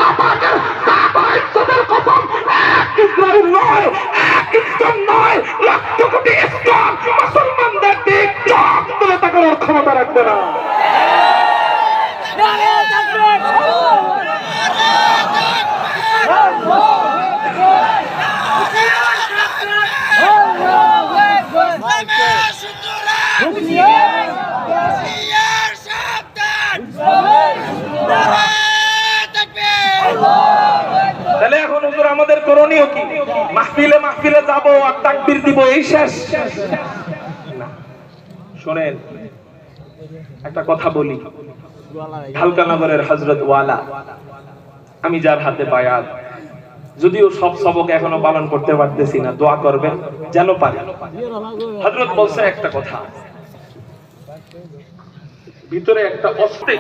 আল্লাহ পাকের সাহাবায়ে ইজ্জতের কসম, এক ইসরায়েল নয়, এক ইসলাম নয়, লক্ষ কোটি ইসলাম মুসলমানদের দিক চোখ তুলে তাকানোর ক্ষমতা রাখবে না। তাহলে এখন হুজুর আমাদের করণীয় কি? মাহফিলে মাহফিলে যাব আর তাকবীর দিব, এই শেষ? শোনেন, একটা কথা বলি। ঢালকানগরের হযরত ওয়ালা, আমি যার হাতে বায়াত, যদিও সব সবক এখনো পালন করতে পারতেছি না, দোয়া করবেন যেন পারি। হযরত বলছে একটা কথা, ভিতরে একটা অস্তে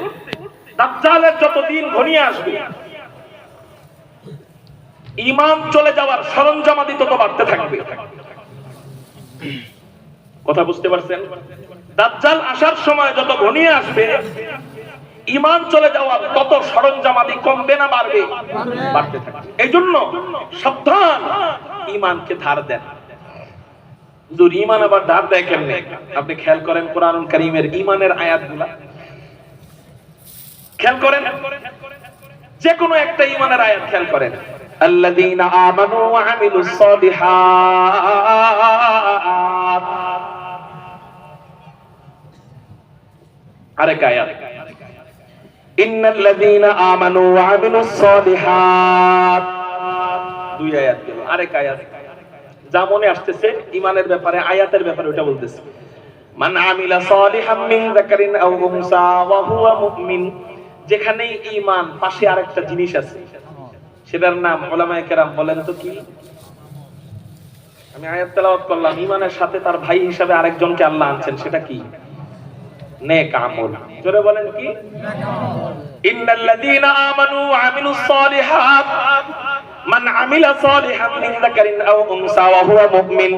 দাজ্জালের যত দিন ঘনিয়ে আসবে, ঈমান চলে যাওয়ার সরঞ্জামাদি তত বাড়তে থাকবে। কথা বুঝতে পারছেন? দাজ্জাল আসার সময় যত ঘনিয়ে আসবে, ঈমান চলে যাওয়ার তত সরঞ্জামাদি কমবে না বাড়বে? বাড়তে থাকবে। এই জন্য সাবধান, ঈমানকে ধার দেন। হুজুর ঈমান আবার ধার দেয় কেমনে? আপনি খেয়াল করেন কোরআনুল কারীমের ঈমানের আয়াতগুলা, খেয়াল করেন, যে কোনো একটা ঈমানের আয়াত খেয়াল করেন। আল্লাযীনা আমানু ওয়া আমিলুস সালিহাত, আরেক আয়াত ইন্নাল্লাযীনা আমানু ওয়া আমিলুস সালিহাত, দুই আয়াত গেল। আরেক আয়াত যা মনে আসতেছে ঈমানের ব্যাপারে, আয়াতের ব্যাপারে ওটা বলতেছে। মান আমিলা সালিহাম মিন যাকারিন আও উনসা ওয়া হুয়া মুমিন, যেখানেই ঈমান পাশে আরেকটা জিনিস আছে, সেটার নাম উলামায়ে কেরাম বলেন তো কি? আমি আয়াত তেলাওয়াত করলাম, ঈমানের সাথে তার ভাই হিসাবে আরেকজনকে আল্লাহ আনছেন, সেটা কি? নেক আমল। জোরে বলেন কি? ইন্নাল্লাযীনা আমানু ওয়া আমিলুস সালিহাত মান আমিলা সালিহান মিন যাকারিন আও উনসা ওয়া হুয়া মুমিন,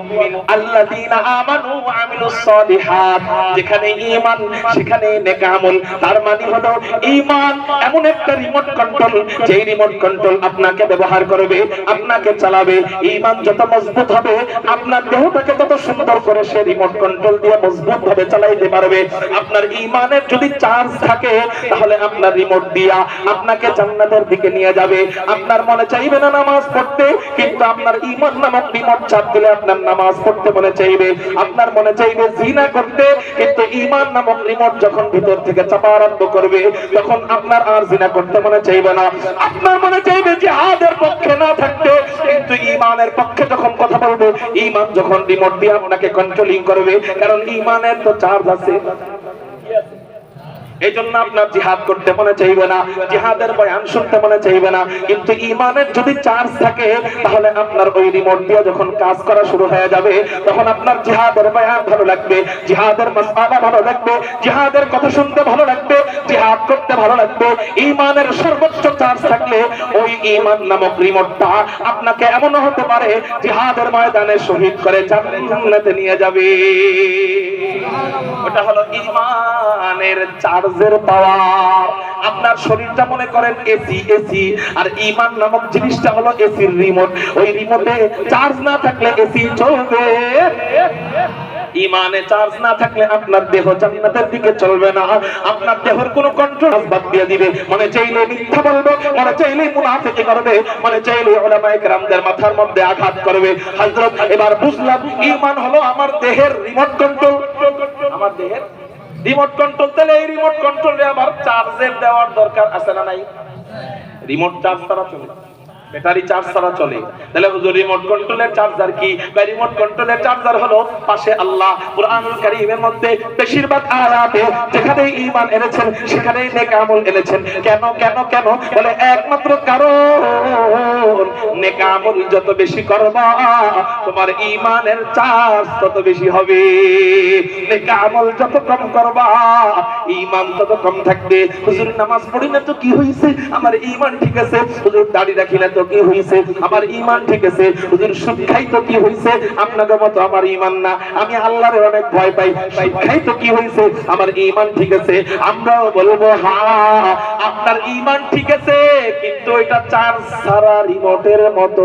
আল্লাযীনা আমানু ওয়া আমিলুস সালিহাত, যেখানে ঈমান সেখানে নেক আমল। তার মানে হলো ঈমান এমন একটা রিমোট কন্ট্রোল, যেই রিমোট কন্ট্রোল আপনাকে ব্যবহার করবে, আপনাকে চালাবে। ঈমান যত মজবুত হবে, আপনার দেহটাকে তত সুন্দর করে সে রিমোট কন্ট্রোল দিয়ে মজবুত ভাবে চালাইতে পারবে। আপনার ঈমানের যদি চার্জ থাকে, তাহলে আপনার রিমোট দিয়া আপনাকে জান্নাতের দিকে নিয়ে যাবে। আপনার মনে চাইবে না নামাজ পড়তে, কিন্তু আপনার ঈমান নামক রিমোট চাপ দিলে আপনার নামাজ পড়তে মনে চাইবে। আপনার মনে চাইবে জিনা করতে, কিন্তু ঈমান নামক রিমোট যখন ভিতর থেকে চাপা আরম্ভ করবে, তখন আপনার আর জিনা করতে মনে চাইবে না। আপনার মনে চাইবে জিহাদের পক্ষে না থাকতে, কিন্তু ঈমানের পক্ষে যখন কথা বলবে, ঈমান যখন রিমোট দিয়ে আপনাকে কন্ট্রোলিং করবে, কারণ ঈমানের তো চার্জ আছে। এই জন্য আপনার জিহাদ করতে মনে চাইবে না, জিহাদের বয়ান শুনতে মনে চাইবে না। কিন্তু ঈমানের যদি চার্জ থাকে, তাহলে আপনার ওই রিমোট দিয়ে যখন কাজ করা শুরু হয়ে যাবে, তখন আপনার জিহাদের বয়ান ভালো লাগবে, জিহাদের মাসআলা ভালো লাগবে, জিহাদের কথা শুনতে ভালো লাগবে, জিহাদ করতে ভালো লাগবে। ঈমানের সর্বোচ্চ চার্জ থাকলে ওই ঈমান নামক রিমোটটা আপনাকে এমন হতে পারে জিহাদের ময়দানে শহীদ করে জান্নাতে নিয়ে যাবে। ওটা হলো ঈমানের চার্জের পাওয়ার। আপনার শরীরটা মনে করেন এসি, আর ঈমান নামক জিনিসটা হলো এসির রিমোট। ওই রিমোটে চার্জ না থাকলে এসি চলবে, ঈমানে চার্জ না থাকলে আপনার দেহ জান্নাতের দিকে চলবে না। আপনার দেহের কোনো কন্ট্রোল বাদ দিয়ে দিবে। মনে চাইলে মিথ্যা বলবে, মনে চাইলে মুনাফিকি করবে, মনে চাইলে উলামায়ে কেরামদের মাথার মধ্যে আঘাত করবে। হযরত এবার বুঝলাম, ঈমান হলো আমার দেহের রিমোট কন্ট্রোল, আমার দেহের রিমোট কন্ট্রোল। তাহলে এই রিমোট কন্ট্রোলে আবার চার্জের দেওয়ার দরকার আছে না নাই? রিমোট চার্জ ছাড়া চলে, ব্যাটারি চার্জ ছাড়া চলে। তাহলে হুজুর রিমোট কন্ট্রোলের চার্জার কি? বা রিমোট কন্ট্রোলের চার্জার হলো পাশে আল্লাহ। কুরআনুল কারীমের মধ্যে বেশিরভাগ আয়াতে যেখানে ঈমান এনেছেন, সেখানেই নেক আমল এনেছেন। কেন কেন কেন? বলে একমাত্র কারণ, নেক আমল যত বেশি করবা, তোমার ঈমানের চার্জ তত বেশি হবে। নেক আমল যত কম করবা, ঈমান তত কম থাকবে। হুজুর নামাজ পড়ি না তো কি হইছে? আমার ঈমান ঠিক আছে। হুজুর দাড়ি রাখি না তো কি হইছে? আমার ঈমান ঠিক আছে। হুজুর সুদ খাই তো কি হইছে? আপনাদের মতো আমার ঈমান না। আমি আল্লাহর অনেক ভয় পাই, সুদ খাই তো কি হইছে? আমার ঈমান ঠিক আছে। আমরাও বলবো হ্যাঁ, আপনার ঈমান ঠিক আছে, কিন্তু ওইটা চার্জ ছাড়া রিমোটের মতো।